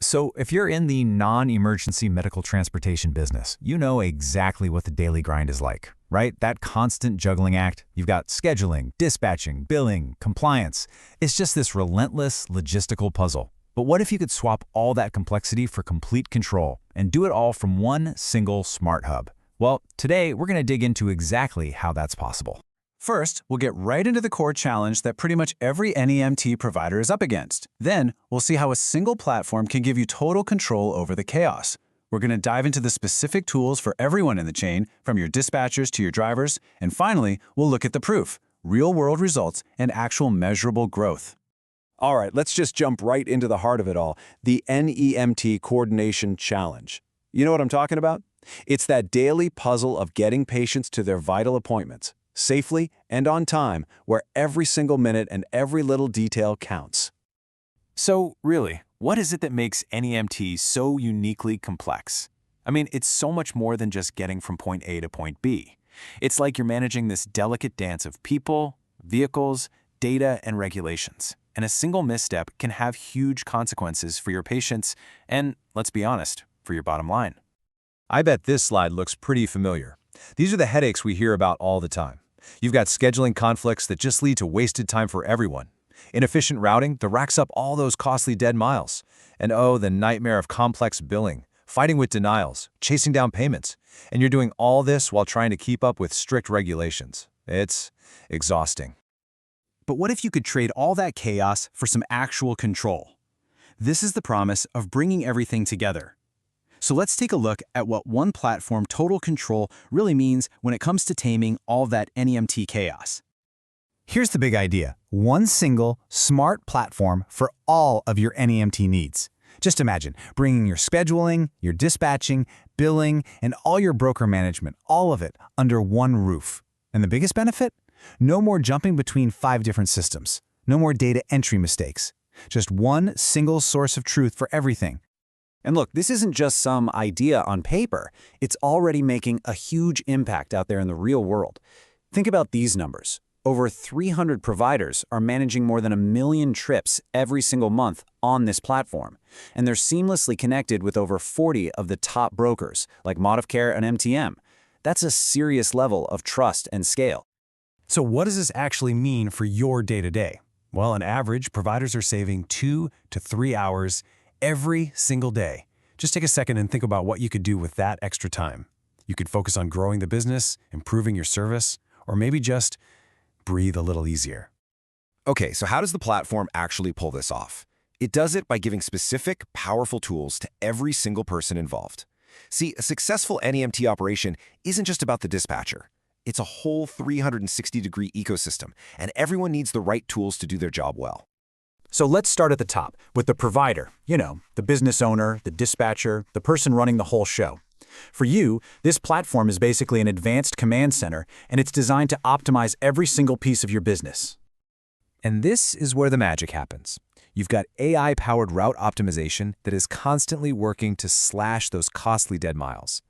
So if you're in the non-emergency medical transportation business, you know exactly what the daily grind is like, right? That constant juggling act. You've got scheduling, dispatching, billing, compliance. It's just this relentless logistical puzzle. But what if you could swap all that complexity for complete control and do it all from one single smart hub? Well, today we're going to dig into exactly how that's possible. First, we'll get right into the core challenge that pretty much every NEMT provider is up against. Then, we'll see how a single platform can give you total control over the chaos. We're going to dive into the specific tools for everyone in the chain, from your dispatchers to your drivers, and finally, we'll look at the proof, real-world results, and actual measurable growth. All right, let's just jump right into the heart of it all, the NEMT Coordination Challenge. You know what I'm talking about? It's that daily puzzle of getting patients to their vital appointments, safely and on time, where every single minute and every little detail counts. So, really, what is it that makes NEMT so uniquely complex? I mean, it's so much more than just getting from point A to point B. It's like you're managing this delicate dance of people, vehicles, data, and regulations. And a single misstep can have huge consequences for your patients and, let's be honest, for your bottom line. I bet this slide looks pretty familiar. These are the headaches we hear about all the time. You've got scheduling conflicts that just lead to wasted time for everyone. Inefficient routing that racks up all those costly dead miles. And oh, the nightmare of complex billing, fighting with denials, chasing down payments. And you're doing all this while trying to keep up with strict regulations. It's exhausting. But what if you could trade all that chaos for some actual control? This is the promise of bringing everything together. So let's take a look at what one platform total control really means when it comes to taming all that NEMT chaos. Here's the big idea. One single, smart platform for all of your NEMT needs. Just imagine bringing your scheduling, your dispatching, billing, and all your broker management, all of it under one roof. And the biggest benefit? No more jumping between 5 different systems. No more data entry mistakes. Just one single source of truth for everything. And look, this isn't just some idea on paper. It's already making a huge impact out there in the real world. Think about these numbers. Over 300 providers are managing more than 1 million trips every single month on this platform. And they're seamlessly connected with over 40 of the top brokers, like Modivcare and MTM. That's a serious level of trust and scale. So what does this actually mean for your day-to-day? Well, on average, providers are saving 2 to 3 hours every single day. Just take a second and think about what you could do with that extra time. You could focus on growing the business, improving your service, or maybe just breathe a little easier. Okay, so how does the platform actually pull this off? It does it by giving specific, powerful tools to every single person involved. See, a successful NEMT operation isn't just about the dispatcher. It's a whole 360-degree ecosystem, and everyone needs the right tools to do their job well. So let's start at the top, with the provider. You know, the business owner, the dispatcher, the person running the whole show. For you, this platform is basically an advanced command center, and it's designed to optimize every single piece of your business. And this is where the magic happens. You've got AI-powered route optimization that is constantly working to slash those costly dead miles.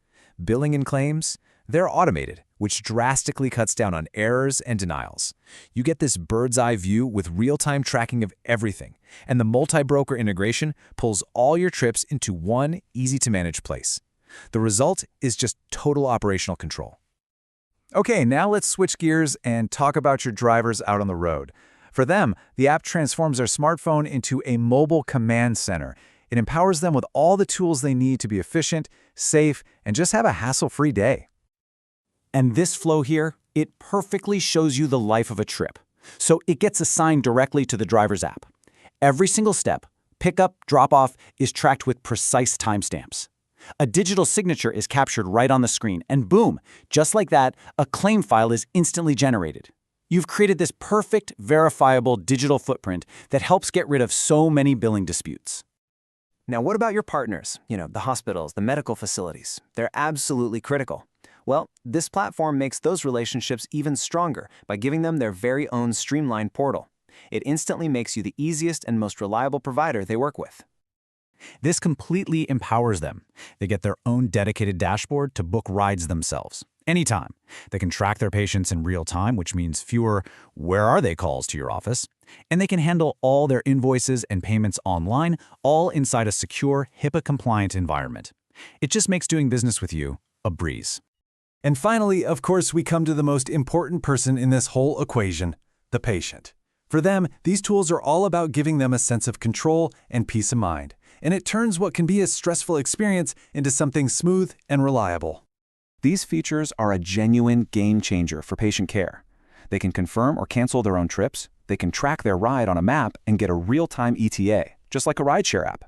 Billing and claims, they're automated, which drastically cuts down on errors and denials. You get this bird's-eye view with real-time tracking of everything, and the multi-broker integration pulls all your trips into one easy-to-manage place. The result is just total operational control. Okay, now let's switch gears and talk about your drivers out on the road. For them, the app transforms their smartphone into a mobile command center. It empowers them with all the tools they need to be efficient, safe, and just have a hassle-free day. And this flow here, it perfectly shows you the life of a trip. So it gets assigned directly to the driver's app. Every single step, pickup, drop-off, is tracked with precise timestamps. A digital signature is captured right on the screen, and boom, just like that, a claim file is instantly generated. You've created this perfect, verifiable digital footprint that helps get rid of so many billing disputes. Now, what about your partners? You know, the hospitals, the medical facilities. They're absolutely critical. Well, this platform makes those relationships even stronger by giving them their very own streamlined portal. It instantly makes you the easiest and most reliable provider they work with. This completely empowers them. They get their own dedicated dashboard to book rides themselves. anytime. They can track their patients in real time, which means fewer "where are they" calls to your office. And they can handle all their invoices and payments online, all inside a secure, HIPAA-compliant environment. It just makes doing business with you a breeze. And finally, of course, we come to the most important person in this whole equation, the patient. For them, these tools are all about giving them a sense of control and peace of mind, and it turns what can be a stressful experience into something smooth and reliable. These features are a genuine game changer for patient care. They can confirm or cancel their own trips, they can track their ride on a map and get a real-time ETA, just like a rideshare app.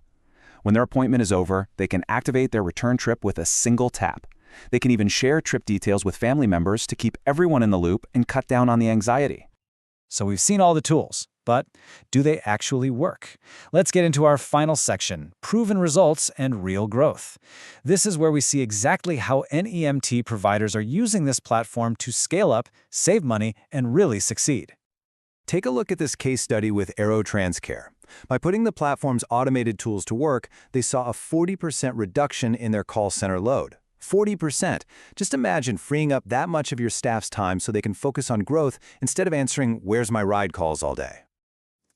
When their appointment is over, they can activate their return trip with a single tap. They can even share trip details with family members to keep everyone in the loop and cut down on the anxiety. So we've seen all the tools, but do they actually work? Let's get into our final section, proven results and real growth. This is where we see exactly how NEMT providers are using this platform to scale up, save money, and really succeed. Take a look at this case study with AeroTransCare. By putting the platform's automated tools to work, they saw a 40% reduction in their call center load. 40%. Just imagine freeing up that much of your staff's time so they can focus on growth instead of answering "where's my ride" calls all day.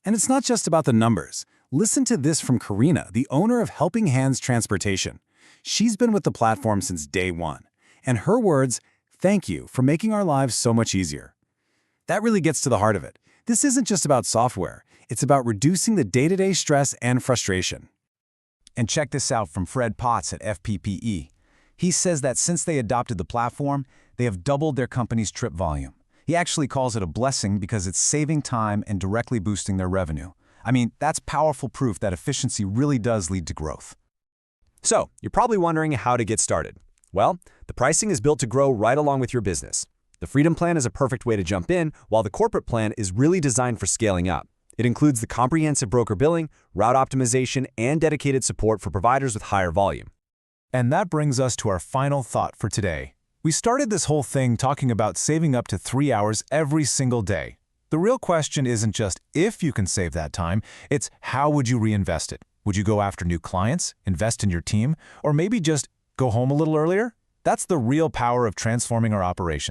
And it's not just about the numbers. Listen to this from Karina, the owner of Helping Hands Transportation. She's been with the platform since day one. And her words, "Thank you for making our lives so much easier." That really gets to the heart of it. This isn't just about software. It's about reducing the day-to-day stress and frustration. And check this out from Fred Potts at FPPE. He says that since they adopted the platform, they have doubled their company's trip volume. He actually calls it a blessing because it's saving time and directly boosting their revenue. I mean, that's powerful proof that efficiency really does lead to growth. So, you're probably wondering how to get started. Well, the pricing is built to grow right along with your business. The Freedom Plan is a perfect way to jump in, while the Corporate Plan is really designed for scaling up. It includes the comprehensive broker billing, route optimization, and dedicated support for providers with higher volume. And that brings us to our final thought for today. We started this whole thing talking about saving up to 3 hours every single day. The real question isn't just if you can save that time, it's how would you reinvest it? Would you go after new clients, invest in your team, or maybe just go home a little earlier? That's the real power of transforming our operations.